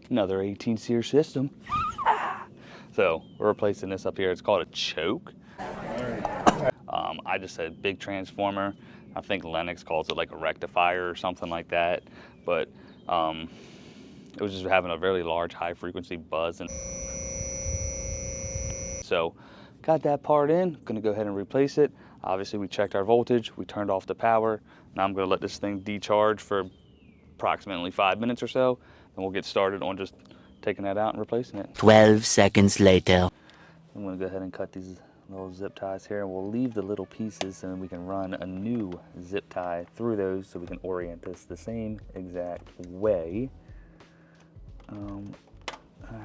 Another 18 seer system. So we're replacing this up here. It's called a choke. I just said big transformer. I think Lennox calls it like a rectifier or something like that. But it was just having a very large high frequency buzz. And so got that part in, gonna go ahead and replace it. Obviously we checked our voltage, we turned off the power. Now I'm gonna let this thing decharge for approximately 5 minutes or so, and we'll get started on just taking that out and replacing it. 12 seconds later. I'm gonna go ahead and cut these little zip ties here, and we'll leave the little pieces and then we can run a new zip tie through those so we can orient this the same exact way. All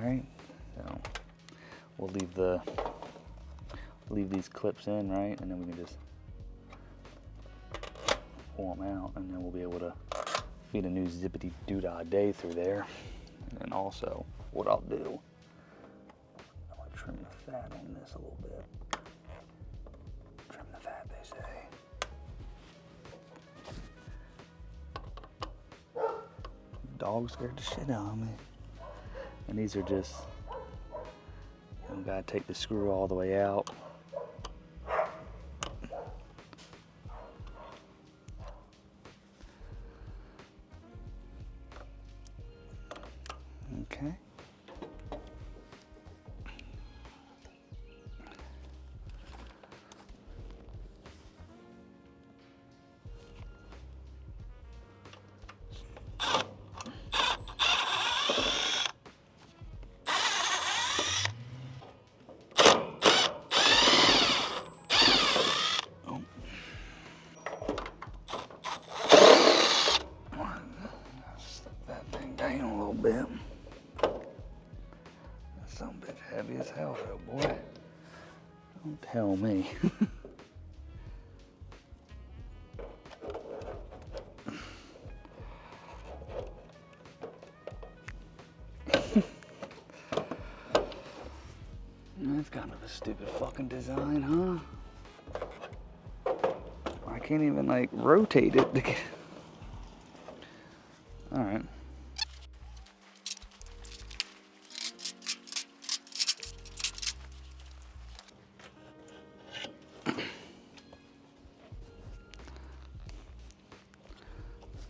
right, so we'll leave these clips in, right, and then we can just pull them out, and then we'll be able to feed a new zippity doodah day through there. And then also, what I'll do, I'll trim the fat on this a little bit. Trim the fat, they say. Dog scared the shit out of me. And these are just, you know, gotta take the screw all the way out. Okay. Down a little bit. That's some bitch heavy as hell, though, boy. Don't tell me. That's kind of a stupid fucking design, huh? I can't even like rotate it to get. All right.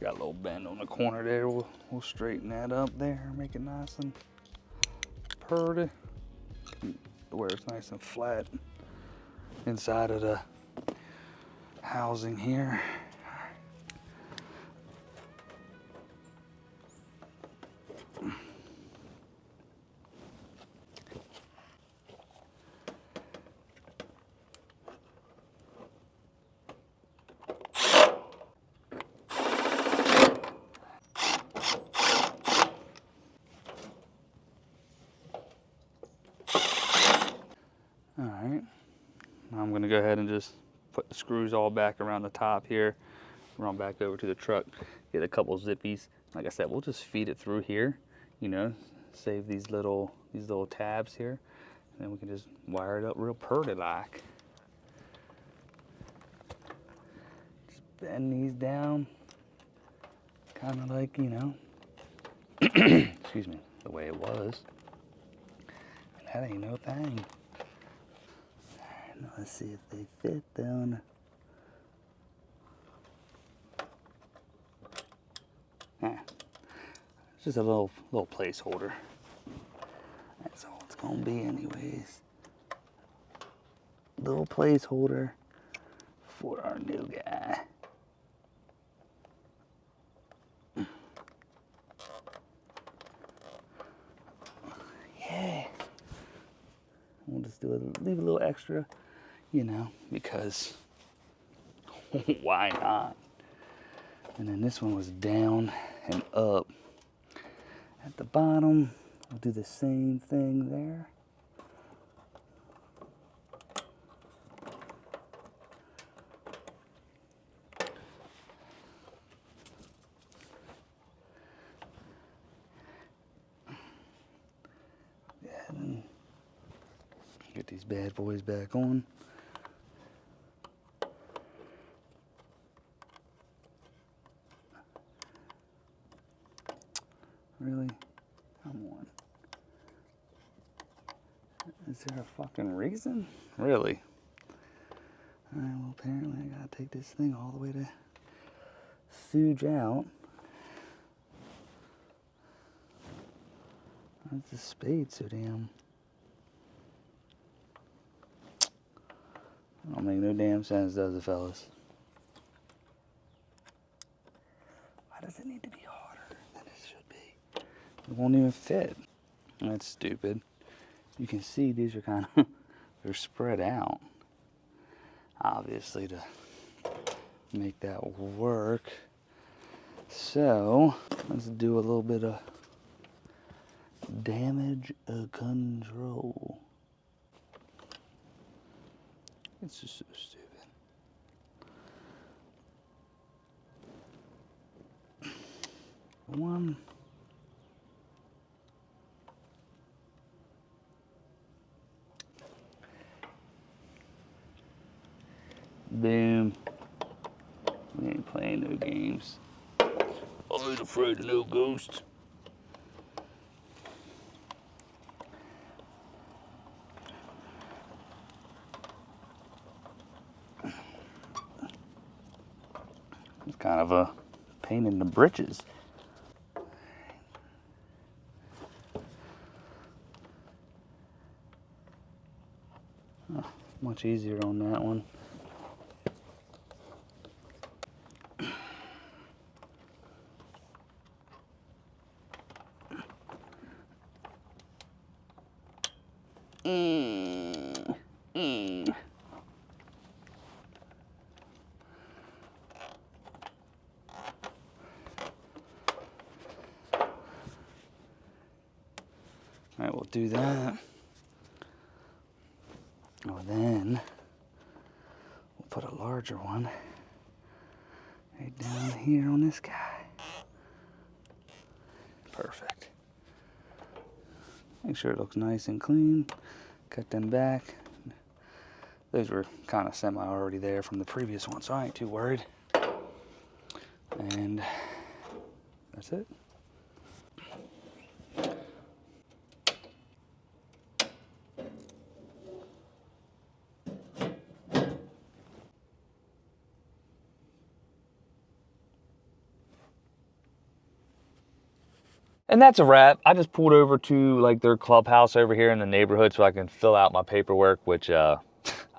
Got a little bend on the corner there. We'll straighten that up there, make it nice and purty, where it's nice and flat inside of the housing here. All right, now I'm gonna go ahead and just put the screws all back around the top here, run back over to the truck, get a couple zippies. Like I said, we'll just feed it through here, you know, save these little tabs here, and then we can just wire it up real purty like. Just bend these down, kind of like, you know, excuse me, the way it was. And that ain't no thing. Now let's see if they fit down. It's just a little placeholder. That's all it's gonna be anyways. Little placeholder for our new guy. Yeah. We'll just leave a little extra, you know, because why not? And then this one was down and up. At the bottom, we'll do the same thing there. Yeah, and get these bad boys back on. Really? Come on. Is there a fucking reason? Really? Alright, well apparently I gotta take this thing all the way to Suge out. That's the spade so damn. Don't make no damn sense, does it, fellas? Why does it need to be harder than it should be? It won't even fit. That's stupid. You can see these are kind of, they're spread out. Obviously to make that work. So, let's do a little bit of damage control. It's just so stupid. One. Boom. We ain't playing no games. I ain't afraid of no ghosts. It's kind of a pain in the britches. Oh, much easier on that one. All right, we'll do that. Oh, then we'll put a larger one right down here on this guy. Perfect. Make sure it looks nice and clean. Cut them back. Those were kind of semi already there from the previous one, so I ain't too worried. And that's it. And that's a wrap. I just pulled over to like their clubhouse over here in the neighborhood so I can fill out my paperwork, which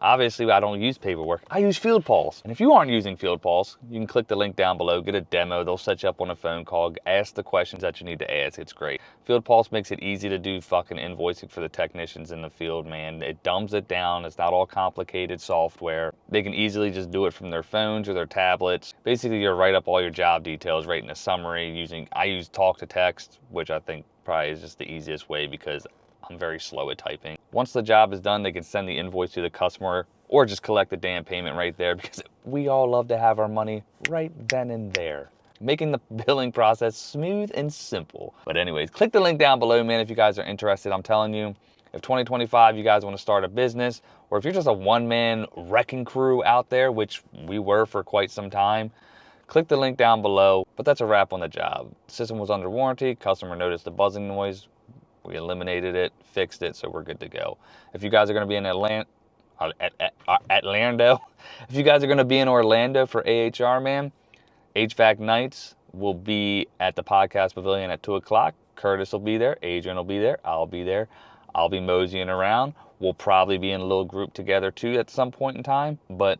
obviously I don't use paperwork. I use Fieldpiece. And if you aren't using Fieldpiece, you can click the link down below, get a demo. They'll set you up on a phone call, ask the questions that you need to ask. It's great. Fieldpiece makes it easy to do fucking invoicing for the technicians in the field, man. It dumbs it down. It's not all complicated software. They can easily just do it from their phones or their tablets. Basically, you write up all your job details right in a summary I use talk to text, which I think probably is just the easiest way because I'm very slow at typing. Once the job is done, they can send the invoice to the customer or just collect the damn payment right there because we all love to have our money right then and there. Making the billing process smooth and simple. But anyways, click the link down below, man, if you guys are interested. I'm telling you, if 2025 you guys want to start a business, or if you're just a one-man wrecking crew out there, which we were for quite some time, click the link down below. But that's a wrap on the job. The system was under warranty. Customer noticed the buzzing noise. We eliminated it, fixed it, so we're good to go. If you guys are going to be in Orlando, if you guys are going to be in Orlando for AHR, man, HVAC nights will be at the podcast pavilion at 2 o'clock. Curtis will be there. Adrian will be there. I'll be there. I'll be moseying around. We'll probably be in a little group together too at some point in time, but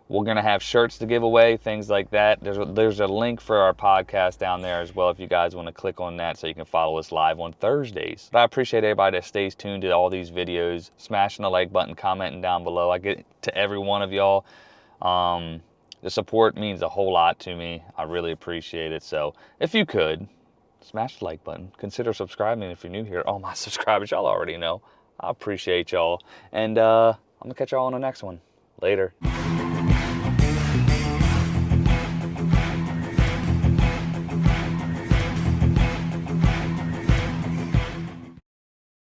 we're going to have shirts to give away, things like that. There's a link for our podcast down there as well if you guys want to click on that so you can follow us live on Thursdays. But I appreciate everybody that stays tuned to all these videos, smashing the like button, commenting down below. I get to every one of y'all. The support means a whole lot to me. I really appreciate it. So if you could, smash the like button. Consider subscribing if you're new here. All my subscribers, y'all already know. I appreciate y'all. And I'm going to catch y'all on the next one. Later.